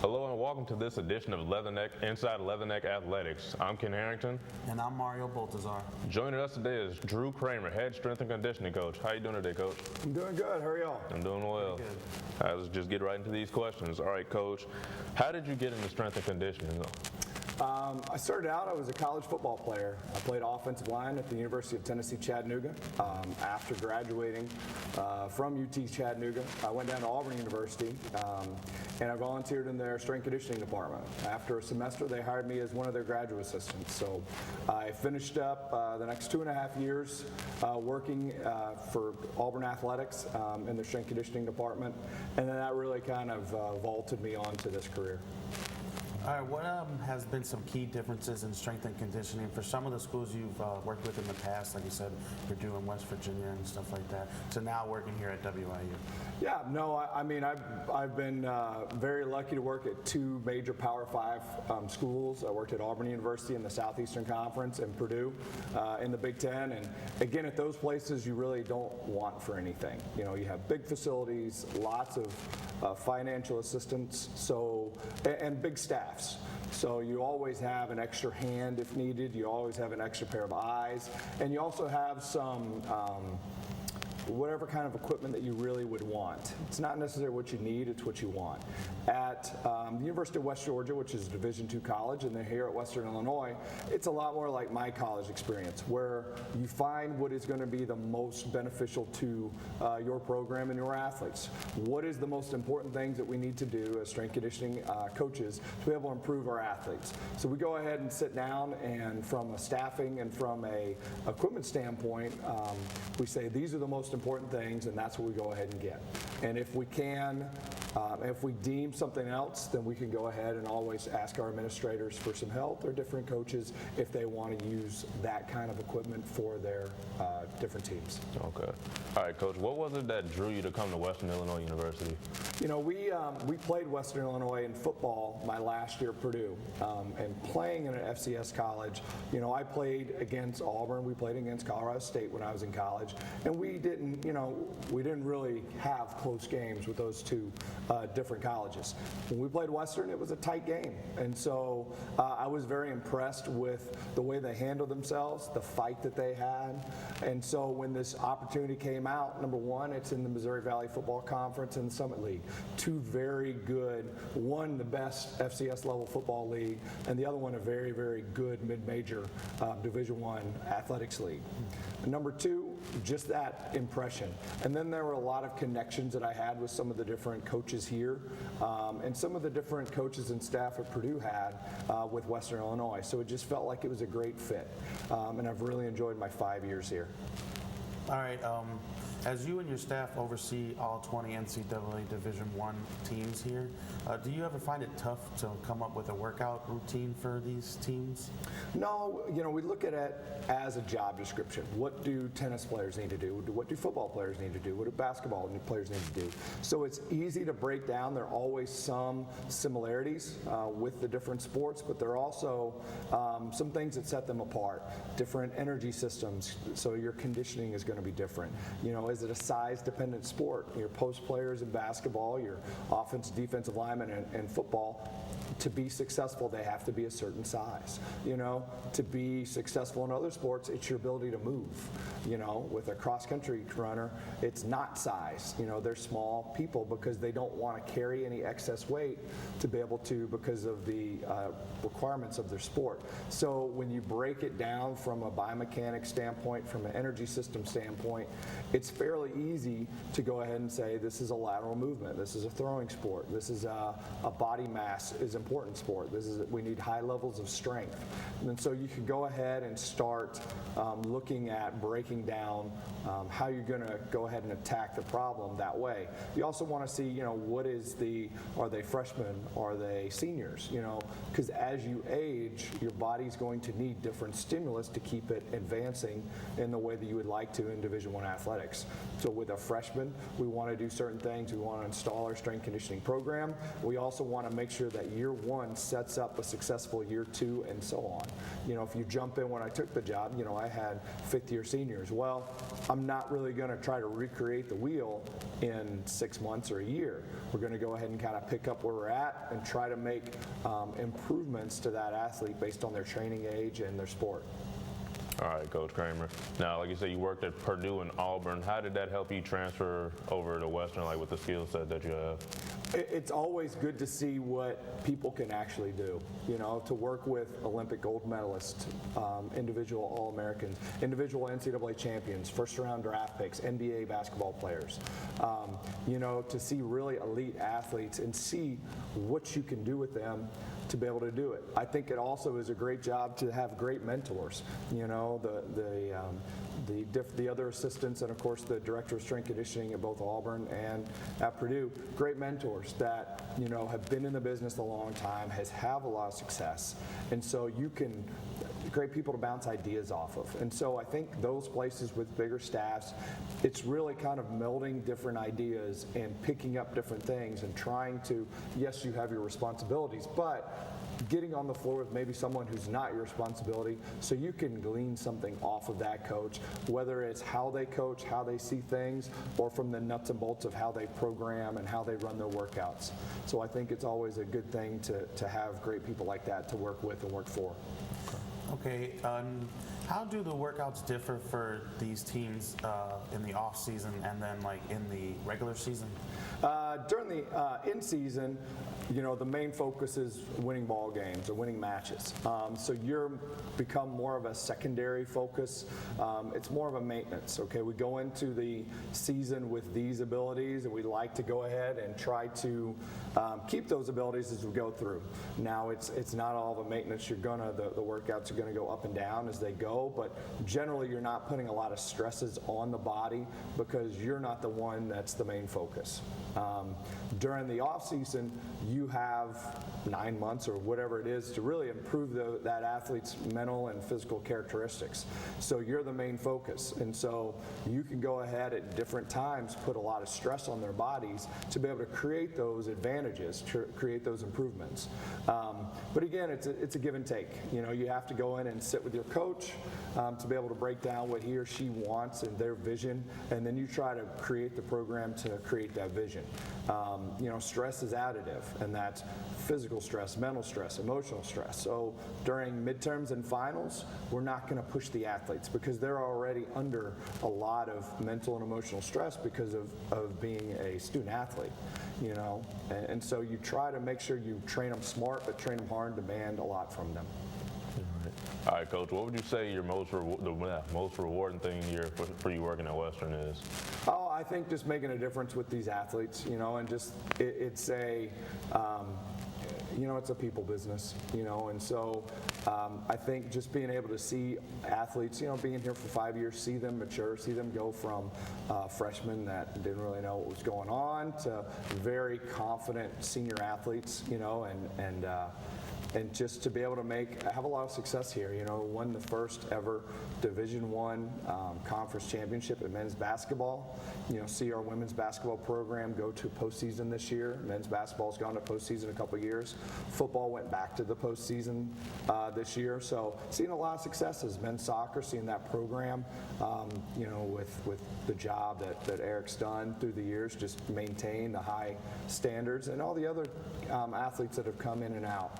Hello and welcome to this edition of Leatherneck Inside Leatherneck Athletics. I'm Ken Harrington. And I'm Mario Baltazar. Joining us today is Drew Kramer, head strength and conditioning coach. How you doing today, Coach? I'm doing good. How are y'all? I'm doing well. Good. All right, let's just get right into these questions. All right, Coach, how did you get into strength and conditioning? I started out, I was a college football player. I played offensive line at the University of Tennessee, Chattanooga. After graduating from UT Chattanooga, I went down to Auburn University and I volunteered in their strength conditioning department. After a semester, they hired me as one of their graduate assistants. So I finished up the next 2.5 years working for Auburn Athletics in their strength conditioning department. And then that really kind of vaulted me onto this career. All right, what has been some key differences in strength and conditioning for some of the schools you've worked with in the past, like you said, Purdue and West Virginia and stuff like that, to now working here at WIU? Yeah, no, I mean, I've been very lucky to work at two major Power 5 schools. I worked at Auburn University in the Southeastern Conference and Purdue in the Big Ten. And again, at those places, you really don't want for anything. You know, you have big facilities, lots of financial assistance, and big staffs. So you always have an extra hand if needed. You always have an extra pair of eyes. And you also have some whatever kind of equipment that you really would want. It's not necessarily what you need, it's what you want. At the University of West Georgia, which is a Division II college, and then here at Western Illinois, it's a lot more like my college experience, where you find what is going to be the most beneficial to your program and your athletes. What is the most important things that we need to do as strength conditioning coaches to be able to improve our athletes? So we go ahead and sit down, and from a staffing and from a equipment standpoint, we say these are the most important things, and that's what we go ahead and get. And if we can, if we deem something else, then we can go ahead and always ask our administrators for some help or different coaches if they want to use that kind of equipment for their different teams. Okay. All right, Coach, what was it that drew you to come to Western Illinois University? You know, we played Western Illinois in football my last year at Purdue, and playing in an FCS college, you know, I played against Auburn, we played against Colorado State when I was in college, and we didn't really have close games with those two different colleges. When we played Western, it was a tight game, and so I was very impressed with the way they handled themselves, the fight that they had, and so when this opportunity came out, number one, it's in the Missouri Valley Football Conference and the Summit League. Two very good, one the best FCS level football league, and the other one a very, very good mid-major Division I athletics league. And number two, just that impression. And then there were a lot of connections that I had with some of the different coaches here, and some of the different coaches and staff at Purdue had with Western Illinois. So it just felt like it was a great fit, and I've really enjoyed my 5 years here. All right, as you and your staff oversee all 20 NCAA Division I teams here, do you ever find it tough to come up with a workout routine for these teams? No, you know, we look at it as a job description. What do tennis players need to do? What do football players need to do? What do basketball players need to do? So it's easy to break down. There are always some similarities with the different sports, but there are also some things that set them apart. Different energy systems, so your conditioning is going to be different. You know, is it a size-dependent sport? Your post players in basketball, your offensive, defensive linemen in football, to be successful, they have to be a certain size. You know, to be successful in other sports, it's your ability to move. You know, with a cross-country runner, it's not size. You know, they're small people because they don't want to carry any excess weight to be able to, because of the requirements of their sport. So when you break it down from a biomechanics standpoint, from an energy system standpoint, it's fairly easy to go ahead and say this is a lateral movement, this is a throwing sport, this is a body mass is important sport, we need high levels of strength. And so you can go ahead and start looking at breaking down how you're going to go ahead and attack the problem that way. You also want to see, you know, are they freshmen, are they seniors, you know, because as you age, your body's going to need different stimulus to keep it advancing in the way that you would like to in Division I athletics. So with a freshman, we want to do certain things. We want to install our strength conditioning program. We also want to make sure that year one sets up a successful year two and so on. If you jump in when I took the job, I had fifth-year seniors. Well, I'm not really going to try to recreate the wheel in 6 months or a year. We're going to go ahead and kind of pick up where we're at and try to make improvements to that athlete based on their training age and their sport. All right, Coach Kramer. Now, like you said, you worked at Purdue and Auburn. How did that help you transfer over to Western, like with the skill set that you have? It's always good to see what people can actually do, to work with Olympic gold medalists, individual All-Americans, individual NCAA champions, first-round draft picks, NBA basketball players, to see really elite athletes and see what you can do with them to be able to do it. I think it also is a great job to have great mentors, the other assistants, and of course the director of strength conditioning at both Auburn and at Purdue, great mentors that have been in the business a long time, have a lot of success, and so great people to bounce ideas off of. And so I think those places with bigger staffs, it's really kind of melding different ideas and picking up different things and trying to, yes, you have your responsibilities, but getting on the floor with maybe someone who's not your responsibility so you can glean something off of that coach, whether it's how they coach, how they see things, or from the nuts and bolts of how they program and how they run their workouts. So I think it's always a good thing to have great people like that to work with and work for. Okay, how do the workouts differ for these teams in the off season and then like in the regular season? During the in-season, the main focus is winning ball games or winning matches. So you're become more of a secondary focus. It's more of a maintenance. Okay, we go into the season with these abilities, and we like to go ahead and try to keep those abilities as we go through. Now, it's not all of a maintenance. The workouts are gonna go up and down as they go, but generally you're not putting a lot of stresses on the body because you're not the one that's the main focus. During the off season, you have 9 months or whatever it is to really improve that athlete's mental and physical characteristics. So you're the main focus, and so you can go ahead at different times, put a lot of stress on their bodies to be able to create those advantages, create those improvements. But again, it's a give and take. You have to go in and sit with your coach to be able to break down what he or she wants and their vision, and then you try to create the program to create that vision. Stress is additive, and that's physical stress, mental stress, emotional stress. So during midterms and finals, we're not going to push the athletes because they're already under a lot of mental and emotional stress because of being a student athlete, and so you try to make sure you train them smart, but train them hard and demand a lot from them. All right, Coach, what would you say the most rewarding thing here for you working at Western is? Oh, I think just making a difference with these athletes, and just it's a people business, and so I think just being able to see athletes, being here for 5 years, see them mature, see them go from freshmen that didn't really know what was going on to very confident senior athletes, and just to be able to have a lot of success here. Won the first ever Division I conference championship in men's basketball. See our women's basketball program go to postseason this year. Men's basketball's gone to postseason a couple years. Football went back to the postseason this year. So seeing a lot of successes. Men's soccer, seeing that program, with the job that Eric's done through the years, just maintain the high standards, and all the other athletes that have come in and out.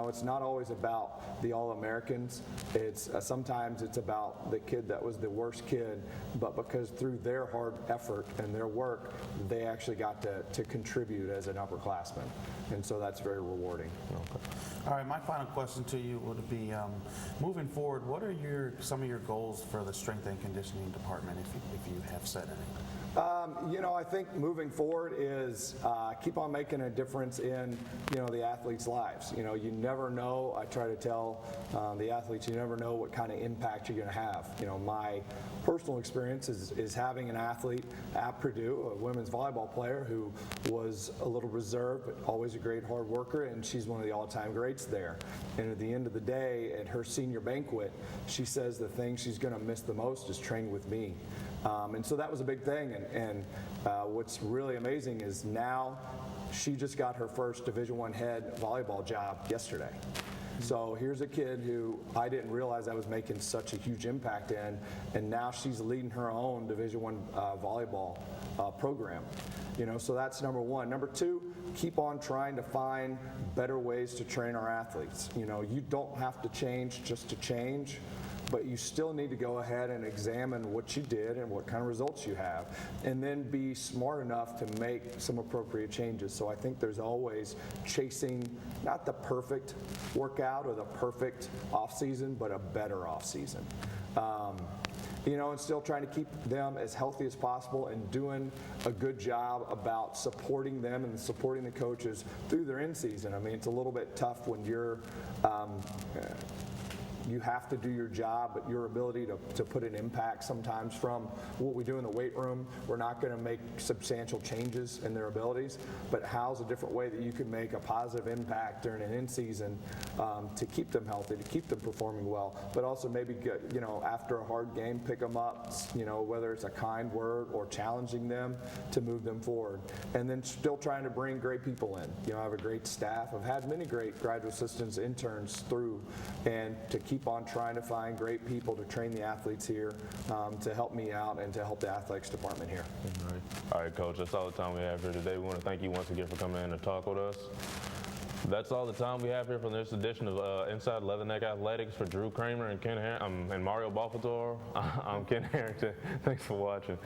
It's not always about the All-Americans. It's sometimes it's about the kid that was the worst kid, but because through their hard effort and their work, they actually got to contribute as an upperclassman, and so that's very rewarding. Okay. All right, my final question to you would be, moving forward, what are some of your goals for the strength and conditioning department, if you have set any? I think moving forward is keep on making a difference in, the athletes' lives. You never know. I try to tell the athletes, you never know what kind of impact you're going to have. My personal experience is having an athlete at Purdue, a women's volleyball player who was a little reserved, but always a great hard worker, and she's one of the all-time greats there. And at the end of the day, at her senior banquet, she says the thing she's going to miss the most is training with me. And so that was a big thing. And what's really amazing is now she just got her first Division I head volleyball job yesterday. So here's a kid who I didn't realize I was making such a huge impact in, and now she's leading her own Division I volleyball program. So that's number one. Number two, keep on trying to find better ways to train our athletes. You don't have to change just to change, but you still need to go ahead and examine what you did and what kind of results you have, and then be smart enough to make some appropriate changes. So I think there's always chasing not the perfect workout or the perfect off season, but a better off season. And still trying to keep them as healthy as possible and doing a good job about supporting them and supporting the coaches through their in season. I mean, it's a little bit tough when you have to do your job, but your ability to put an impact sometimes from what we do in the weight room, we're not going to make substantial changes in their abilities, but how's a different way that you can make a positive impact during an in-season to keep them healthy, to keep them performing well, but also maybe get, after a hard game, pick them up, whether it's a kind word or challenging them to move them forward. And then still trying to bring great people in. I have a great staff. I've had many great graduate assistants, interns through, and to keep on trying to find great people to train the athletes here, to help me out and to help the athletics department here. All right, Coach, that's all the time we have here today. We want to thank you once again for coming in and talk with us. That's all the time we have here for this edition of Inside Leatherneck Athletics. For Drew Kramer and and Mario Balfatore, I'm Ken Harrington. Thanks for watching.